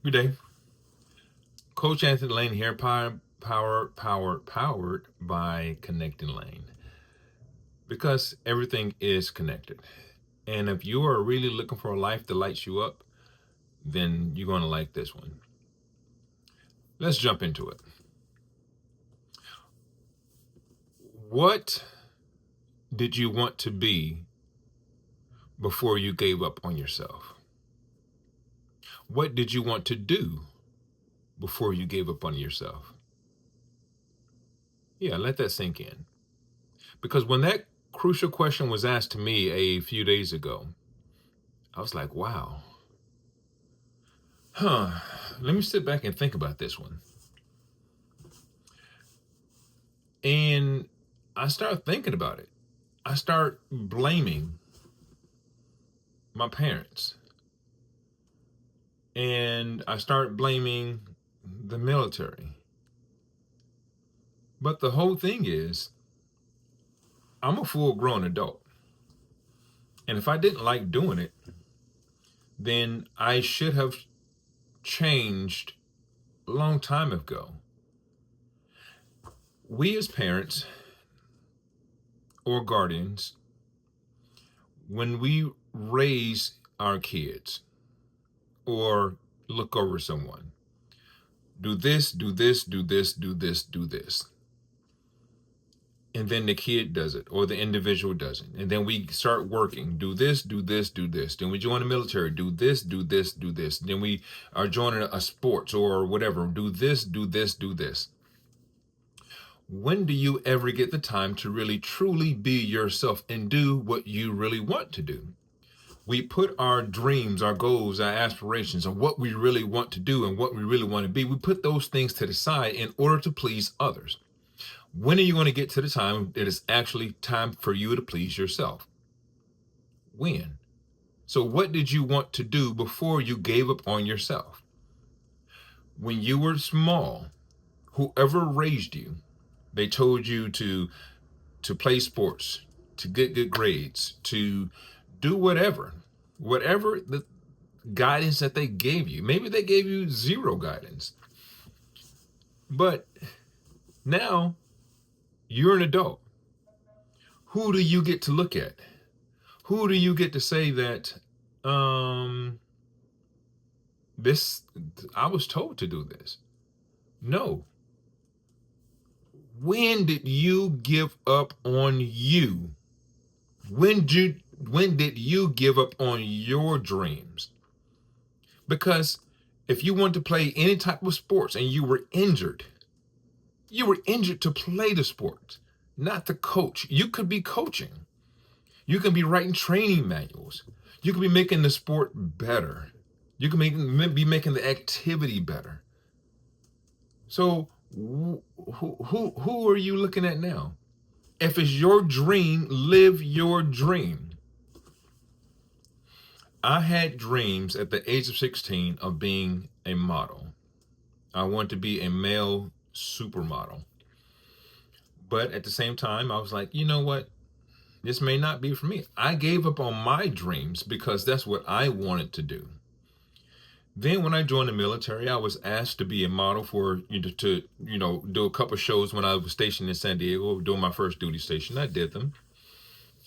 Good day. Coach Anthony Lane here, powered by Connecting Lane. Because everything is connected. And if you are really looking for a life that lights you up, then you're going to like this one. Let's jump into it. What did you want to be before you gave up on yourself? What did you want to do before you gave up on yourself? Yeah, let that sink in. Because when that crucial question was asked to me a few days ago, I was like, wow. Let me sit back and think about this one. And I start thinking about it. I start blaming my parents. And I start blaming the military. But the whole thing is, I'm a full grown adult. And if I didn't like doing it, then I should have changed a long time ago. We as parents or guardians, when we raise our kids or look over someone, do this, do this, do this, do this, do this. And then the kid does it or the individual does it. And then we start working, do this, do this, do this. Then we join the military, do this, do this, do this. Then we are joining a sports or whatever, do this, do this, do this. When do you ever get the time to really truly be yourself and do what you really want to do? We put our dreams, our goals, our aspirations, and what we really want to do and what we really want to be, we put those things to the side in order to please others. When are you going to get to the time that it's actually time for you to please yourself? When? So what did you want to do before you gave up on yourself? When you were small, whoever raised you, they told you to play sports, to get good grades, to do whatever the guidance that they gave you. Maybe they gave you zero guidance. But now you're an adult. Who do you get to look at? Who do you get to say that this I was told to do this? No. When did you give up on you? When did you give up on your dreams? Because if you want to play any type of sports and you were injured to play the sport, not to coach. You could be coaching. You can be writing training manuals. You could be making the sport better. You can be making the activity better. So who are you looking at now? If it's your dream, live your dream. I had dreams at the age of 16 of being a model. I wanted to be a male supermodel. But at the same time, I was like, you know what? This may not be for me. I gave up on my dreams because that's what I wanted to do. Then when I joined the military, I was asked to be a model for to do a couple of shows when I was stationed in San Diego, doing my first duty station. I did them.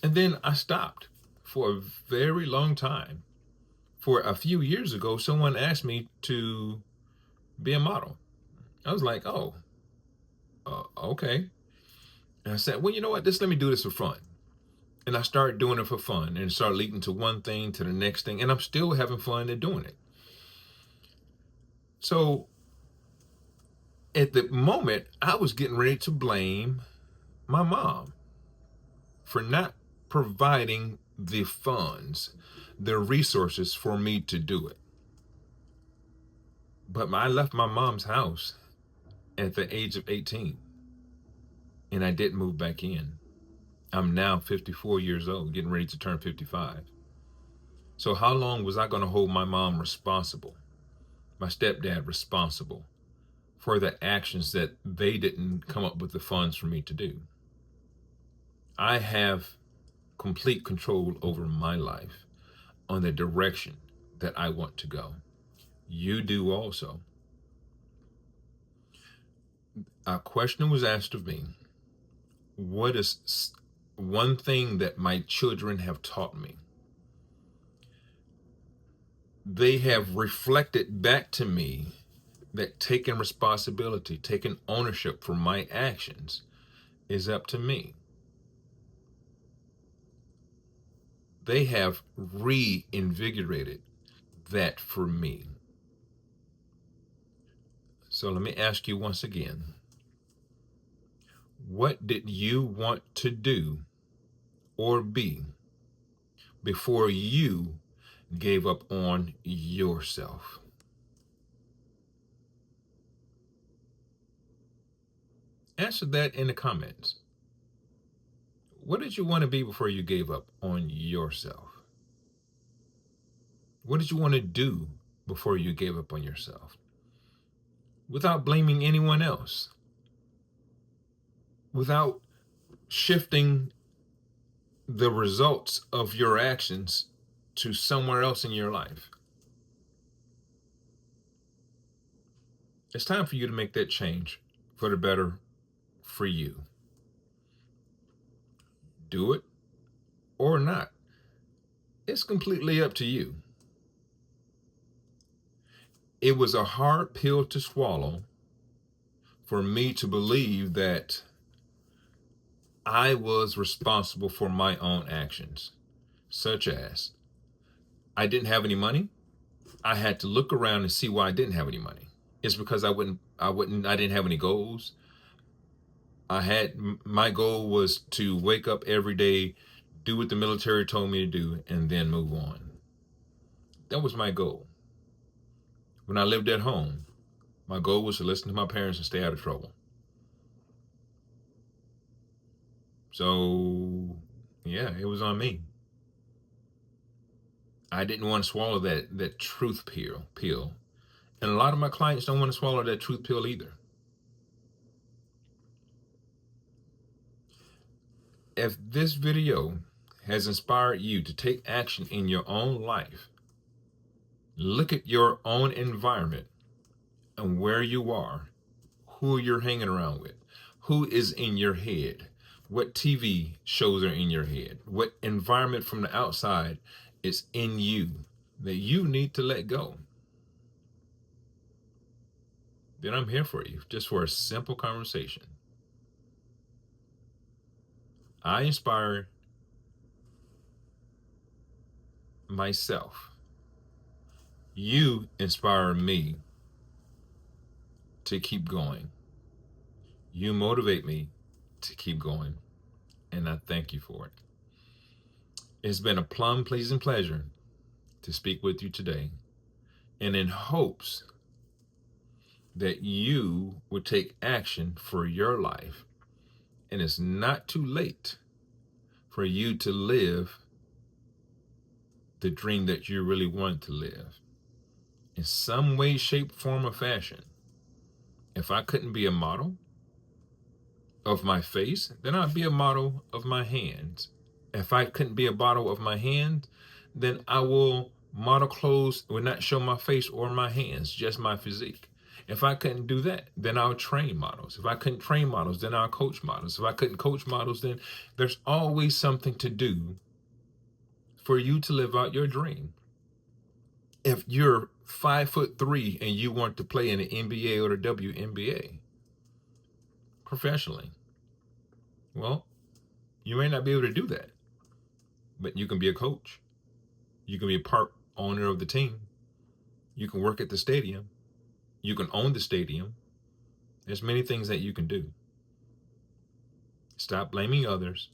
And then I stopped for a very long time. For a few years ago, someone asked me to be a model. I was like, oh, okay. And I said, well, you know what? Just let me do this for fun. And I started doing it for fun and it started leading to one thing to the next thing. And I'm still having fun at doing it. So at the moment, I was getting ready to blame my mom for not providing the funds, the resources for me to do it. But I left my mom's house at the age of 18 and I didn't move back in. I'm now 54 years old, getting ready to turn 55. So how long was I going to hold my mom responsible, my stepdad responsible for the actions that they didn't come up with the funds for me to do? I have complete control over my life on the direction that I want to go. You do also. A question was asked of me: what is one thing that my children have taught me? They have reflected back to me that taking responsibility, taking ownership for my actions is up to me. They have reinvigorated that for me. So let me ask you once again, what did you want to do or be before you gave up on yourself? Answer that in the comments. What did you want to be before you gave up on yourself? What did you want to do before you gave up on yourself? Without blaming anyone else, without shifting the results of your actions to somewhere else in your life. It's time for you to make that change for the better for you. Do it or not. It's completely up to you. It was a hard pill to swallow for me to believe that I was responsible for my own actions, such as I didn't have any money. I had to look around and see why I didn't have any money. It's because I didn't have any goals. My goal was to wake up every day, do what the military told me to do, and then move on. That was my goal. When I lived at home, my goal was to listen to my parents and stay out of trouble. So, yeah, it was on me. I didn't want to swallow that truth pill. And a lot of my clients don't want to swallow that truth pill either. If this video has inspired you to take action in your own life, look at your own environment and where you are, who you're hanging around with, who is in your head, what TV shows are in your head, what environment from the outside is in you that you need to let go. Then I'm here for you, just for a simple conversation. I inspire myself. You inspire me to keep going. You motivate me to keep going, and I thank you for it. It's been a plum pleasing pleasure to speak with you today, and in hopes that you would take action for your life, and it's not too late for you to live the dream that you really want to live in some way, shape, form, or fashion. If I couldn't be a model of my face, then I'd be a model of my hands. If I couldn't be a model of my hands, then I will model clothes will not show my face or my hands, just my physique. If I couldn't do that, then I'll train models. If I couldn't train models, then I'll coach models. If I couldn't coach models, then there's always something to do for you to live out your dream. If you're 5'3" and you want to play in the NBA or the WNBA professionally, well, you may not be able to do that, but you can be a coach. You can be a part owner of the team. You can work at the stadium. You can own the stadium. There's many things that you can do. Stop blaming others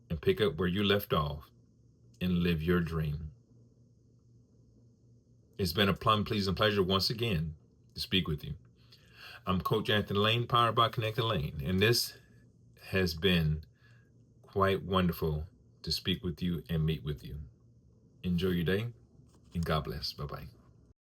and pick up where you left off and live your dream. It's been a plum pleasing pleasure once again to speak with you. I'm Coach Anthony Lane, powered by Connected Lane, and this has been quite wonderful to speak with you and meet with you. Enjoy your day, and God bless. Bye-bye.